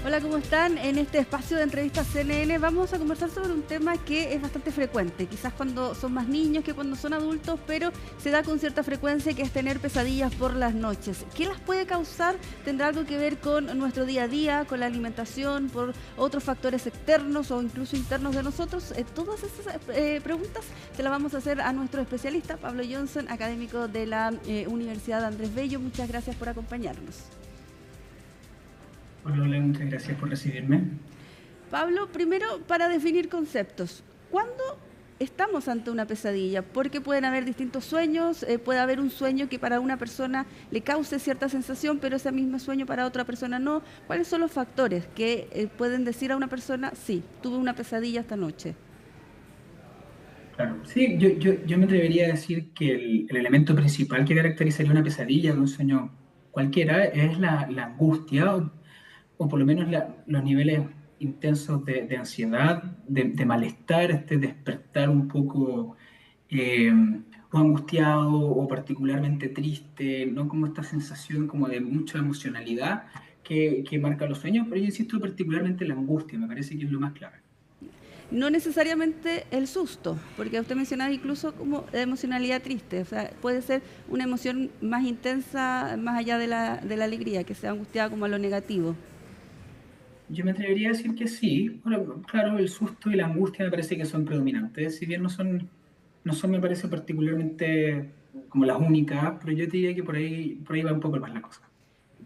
Hola, ¿cómo están? En este espacio de entrevistas CNN vamos a conversar sobre un tema que es bastante frecuente, quizás cuando son más niños que cuando son adultos, pero se da con cierta frecuencia, que es tener pesadillas por las noches. ¿Qué las puede causar? ¿Tendrá algo que ver con nuestro día a día, con la alimentación, por otros factores externos o incluso internos de nosotros? Todas esas preguntas se las vamos a hacer a nuestro especialista, Pablo Johnson, académico de la Universidad Andrés Bello. Muchas gracias por acompañarnos. Hola, hola, muchas gracias por recibirme. Pablo, primero para definir conceptos. ¿Cuándo estamos ante una pesadilla? Porque pueden haber distintos sueños, puede haber un sueño que para una persona le cause cierta sensación, pero ese mismo sueño para otra persona no. ¿Cuáles son los factores que pueden decir a una persona, sí, tuve una pesadilla esta noche? Claro, sí, yo me atrevería a decir que el elemento principal que caracterizaría una pesadilla de un sueño cualquiera es la angustia o por lo menos los niveles intensos de ansiedad, de malestar, este despertar un poco eh, o angustiado o particularmente triste, ¿no? Como esta sensación como de mucha emocionalidad que marca los sueños, pero yo insisto particularmente en la angustia, me parece que es lo más clave. No necesariamente el susto, porque usted mencionaba incluso como la emocionalidad triste, o sea, puede ser una emoción más intensa, más allá de la alegría, que sea angustiada como a lo negativo. Yo me atrevería a decir que sí. Bueno, claro, el susto y la angustia me parece que son predominantes, si bien no son me parece particularmente como las únicas, pero yo te diría que por ahí va un poco más la cosa.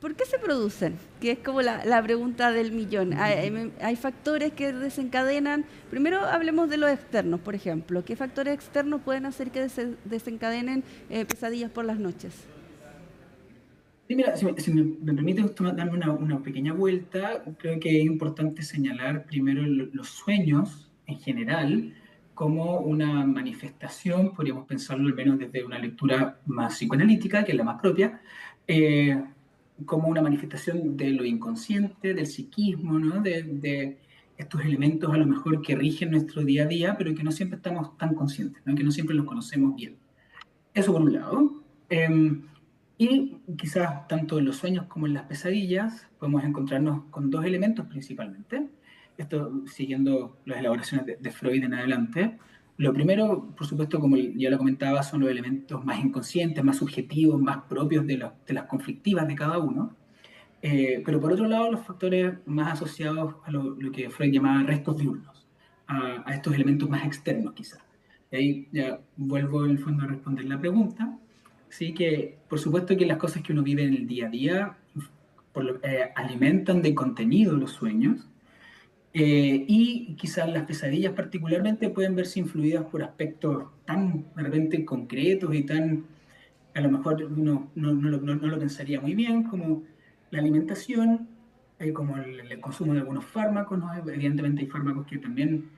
¿Por qué se producen? Que es como la pregunta del millón. Hay factores que desencadenan. Primero hablemos de los externos, por ejemplo. ¿Qué factores externos pueden hacer que desencadenen pesadillas por las noches? Sí, mira, si me permites darme una pequeña vuelta, creo que es importante señalar primero los sueños en general como una manifestación, podríamos pensarlo al menos desde una lectura más psicoanalítica, que es la más propia, eh, como una manifestación de lo inconsciente, del psiquismo, ¿no? De estos elementos a lo mejor que rigen nuestro día a día, pero que no siempre estamos tan conscientes, ¿no? Que no siempre los conocemos bien. Eso por un lado. Y quizás tanto en los sueños como en las pesadillas podemos encontrarnos con dos elementos principalmente. Esto siguiendo las elaboraciones de Freud en adelante. Lo primero, por supuesto, como ya lo comentaba, son los elementos más inconscientes, más subjetivos, más propios de las conflictivas de cada uno. Pero por otro lado, los factores más asociados a lo que Freud llamaba restos diurnos, a estos elementos más externos quizás. Y ahí ya vuelvo en el fondo a responder la pregunta. Sí que por supuesto que las cosas que uno vive en el día a día alimentan de contenido los sueños, y quizás las pesadillas particularmente pueden verse influidas por aspectos tan de repente concretos y tan a lo mejor uno no lo pensaría muy bien, como la alimentación, como el consumo de algunos fármacos, ¿no? Evidentemente hay fármacos que también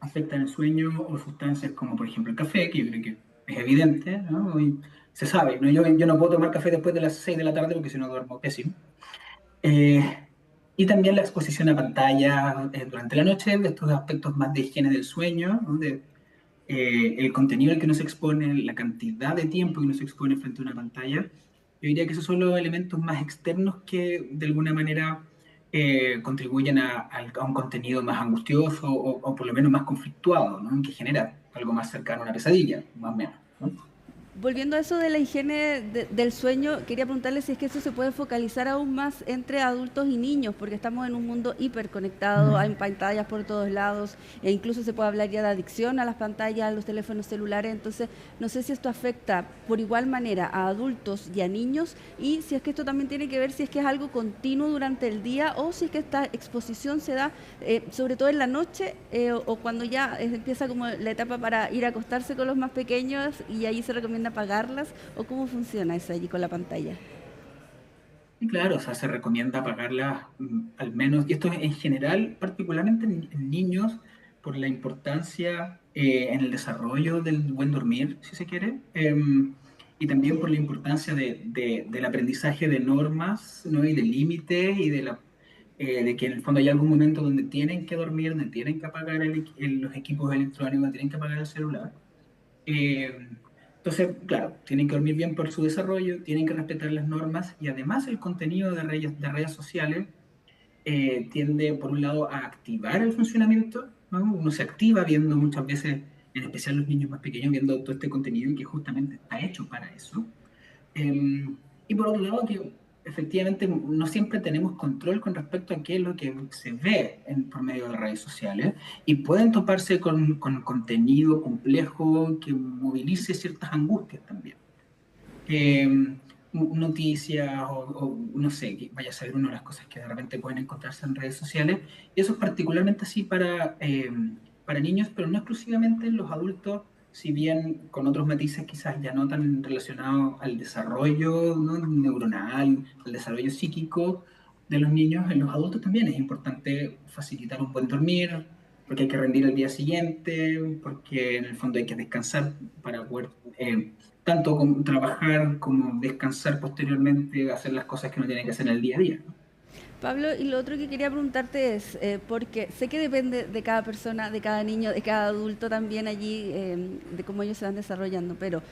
afectan el sueño o sustancias como por ejemplo el café, que yo creo que es evidente, ¿no? Y se sabe, ¿no? Yo no puedo tomar café después de las 6 de la tarde porque si no duermo pésimo. Eh, y también la exposición a pantalla durante la noche, de estos aspectos más de higiene del sueño, ¿no? El contenido al que nos expone, la cantidad de tiempo que nos expone frente a una pantalla, yo diría que esos son los elementos más externos que de alguna manera contribuyen a un contenido más angustioso o por lo menos más conflictuado, ¿no? Que genera algo más cercano a una pesadilla, más o menos, ¿no? Volviendo a eso de la higiene del sueño, quería preguntarle si es que eso se puede focalizar aún más entre adultos y niños, porque estamos en un mundo hiperconectado, hay pantallas por todos lados, e incluso se puede hablar ya de adicción a las pantallas, a los teléfonos celulares. Entonces no sé si esto afecta por igual manera a adultos y a niños, y si es que esto también tiene que ver si es que es algo continuo durante el día o si es que esta exposición se da sobre todo en la noche, o cuando ya empieza como la etapa para ir a acostarse con los más pequeños y ahí se recomienda apagarlas, o cómo funciona eso allí con la pantalla. Y claro, o sea, se recomienda apagarlas al menos, y esto en general, particularmente en niños, por la importancia en el desarrollo del buen dormir, si se quiere, y también por la importancia del aprendizaje de normas, ¿no? Y de límites y de que en el fondo hay algún momento donde tienen que dormir, donde tienen que apagar los equipos electrónicos, donde tienen que apagar el celular. Eh, entonces, claro, tienen que dormir bien por su desarrollo, tienen que respetar las normas y además el contenido de redes sociales tiende, por un lado, a activar el funcionamiento, ¿no? Uno se activa viendo muchas veces, en especial los niños más pequeños, viendo todo este contenido que justamente está hecho para eso. Eh, y por otro lado, que efectivamente no siempre tenemos control con respecto a qué es lo que se ve por medio de redes sociales y pueden toparse con contenido complejo que movilice ciertas angustias también. Eh, Noticias o no sé, que vaya a ser una de las cosas que de repente pueden encontrarse en redes sociales. Y eso es particularmente así para niños, pero no exclusivamente en los adultos, si bien con otros matices quizás ya no tan relacionados al desarrollo, ¿no?, neuronal, al desarrollo psíquico de los niños. En los adultos también es importante facilitar un buen dormir, porque hay que rendir el día siguiente, porque en el fondo hay que descansar para poder tanto como trabajar como descansar posteriormente, hacer las cosas que uno tiene que hacer en el día a día, ¿no? Pablo, y lo otro que quería preguntarte es, porque sé que depende de cada persona, de cada niño, de cada adulto también allí, de cómo ellos se van desarrollando, pero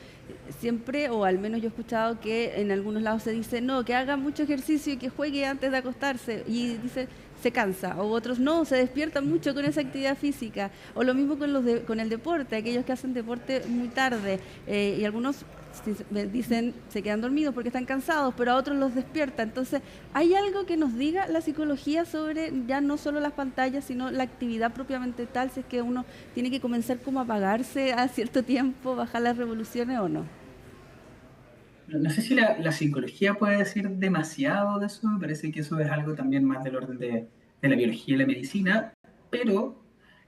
siempre, o al menos yo he escuchado que en algunos lados se dice, no, que haga mucho ejercicio y que juegue antes de acostarse, y dice, se cansa, o otros no, se despierta mucho con esa actividad física, o lo mismo con, con el deporte, aquellos que hacen deporte muy tarde, y algunos me dicen se quedan dormidos porque están cansados, pero a otros los despierta. Entonces, ¿hay algo que nos diga la psicología sobre ya no solo las pantallas, sino la actividad propiamente tal, si es que uno tiene que comenzar como a apagarse a cierto tiempo, bajar las revoluciones o no? No sé si la psicología puede decir demasiado de eso, me parece que eso es algo también más del orden de la biología y la medicina, pero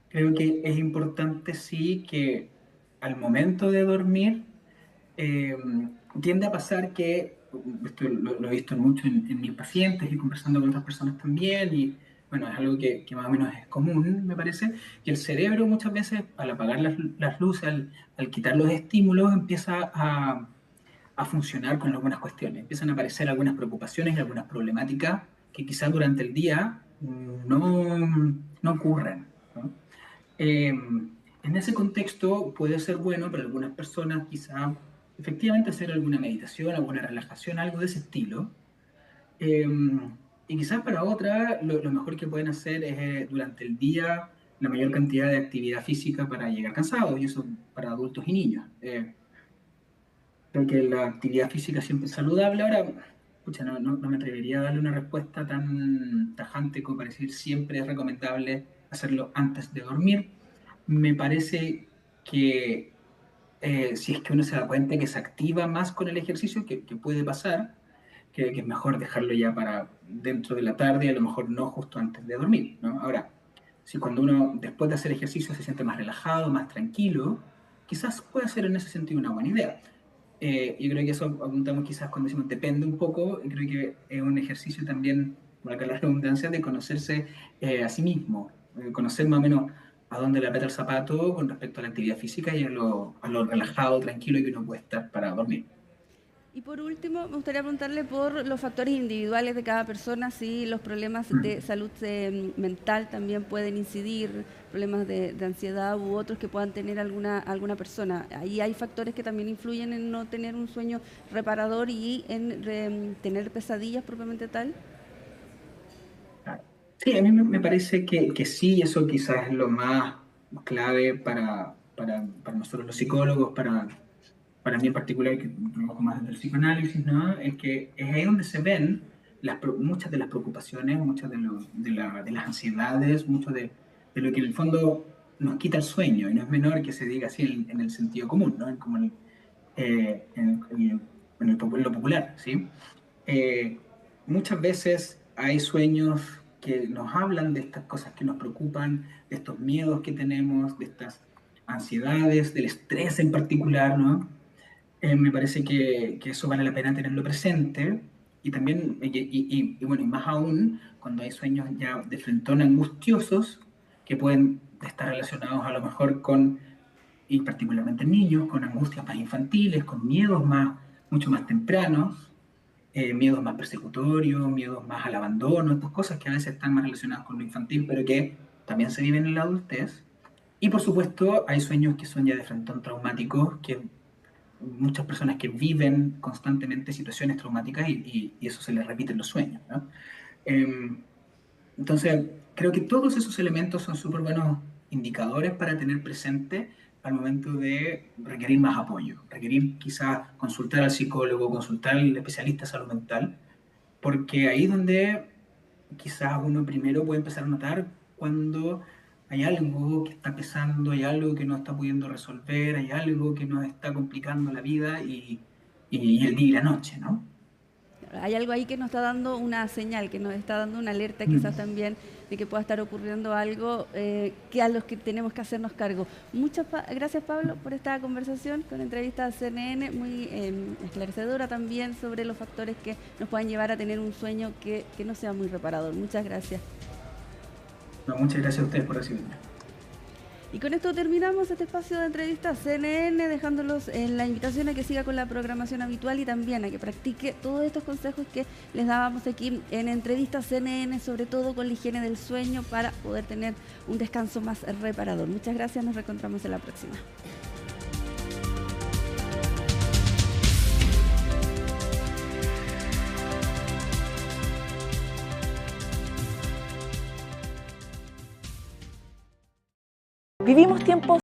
creo que es importante sí que al momento de dormir eh, tiende a pasar que, esto lo he visto mucho en mis pacientes y conversando con otras personas también, y bueno, es algo que más o menos es común, me parece, que el cerebro muchas veces al apagar las luces, al quitar los estímulos, empieza a funcionar con algunas cuestiones. Empiezan a aparecer algunas preocupaciones y algunas problemáticas que quizás durante el día no ocurren, ¿no? En ese contexto puede ser bueno para algunas personas quizá efectivamente hacer alguna meditación, alguna relajación, algo de ese estilo. Eh, y quizás para otras lo mejor que pueden hacer es durante el día la mayor cantidad de actividad física para llegar cansados, y eso para adultos y niños. Creo que la actividad física siempre es saludable. Ahora, escucha, no me atrevería a darle una respuesta tan tajante como para decir siempre es recomendable hacerlo antes de dormir. Me parece que si es que uno se da cuenta que se activa más con el ejercicio, que puede pasar, que es mejor dejarlo ya para dentro de la tarde, a lo mejor no justo antes de dormir, ¿no? Ahora, si cuando uno después de hacer ejercicio se siente más relajado, más tranquilo, quizás puede ser en ese sentido una buena idea. Yo creo que eso apuntamos quizás cuando decimos depende un poco, y creo que es un ejercicio también, valga la redundancia, de conocerse a sí mismo, conocer más o menos a dónde le aprieta el zapato con respecto a la actividad física y a lo relajado, tranquilo que uno puede estar para dormir. Y por último, me gustaría preguntarle por los factores individuales de cada persona, si los problemas de Mm. salud mental también pueden incidir, problemas de ansiedad u otros que puedan tener alguna persona. Ahí hay factores que también influyen en no tener un sueño reparador y en tener pesadillas propiamente tal. Claro. Sí, a mí me parece que sí, eso quizás es lo más clave para nosotros los psicólogos, para mí en particular, que trabajo más desde el psicoanálisis, ¿no? Es que es ahí donde se ven muchas de las preocupaciones, muchas de las ansiedades, mucho de lo que en el fondo nos quita el sueño, y no es menor que se diga así en el sentido común, ¿no? Como en lo popular, ¿sí? Eh, Muchas veces hay sueños que nos hablan de estas cosas que nos preocupan, de estos miedos que tenemos, de estas ansiedades, del estrés en particular, ¿no? Me parece que eso vale la pena tenerlo presente, y también, y bueno, y más aún cuando hay sueños ya de frentón angustiosos que pueden estar relacionados a lo mejor con, y particularmente en niños, con angustias más infantiles, con miedos mucho más tempranos, miedos más persecutorios, miedos más al abandono, estas cosas que a veces están más relacionadas con lo infantil, pero que también se viven en la adultez. Y por supuesto, hay sueños que son ya de frentón traumáticos, que muchas personas que viven constantemente situaciones traumáticas y eso se les repite en los sueños, ¿no? Entonces, creo que todos esos elementos son súper buenos indicadores para tener presente al momento de requerir más apoyo, requerir quizás consultar al psicólogo, consultar al especialista de salud mental, porque ahí es donde quizás uno primero puede empezar a notar cuando hay algo que está pesando, hay algo que no está pudiendo resolver, hay algo que nos está complicando la vida y el día y la noche, ¿no? Hay algo ahí que nos está dando una señal, que nos está dando una alerta Mm. quizás también de que pueda estar ocurriendo algo que a los que tenemos que hacernos cargo. Muchas gracias, Pablo, por esta conversación con entrevista a CNN, muy esclarecedora también sobre los factores que nos puedan llevar a tener un sueño que no sea muy reparador. Muchas gracias. No, muchas gracias a ustedes por recibirme. Y con esto terminamos este espacio de entrevistas CNN, dejándolos en la invitación a que siga con la programación habitual y también a que practique todos estos consejos que les dábamos aquí en entrevistas CNN, sobre todo con la higiene del sueño para poder tener un descanso más reparador. Muchas gracias, nos reencontramos en la próxima. Vivimos tiempos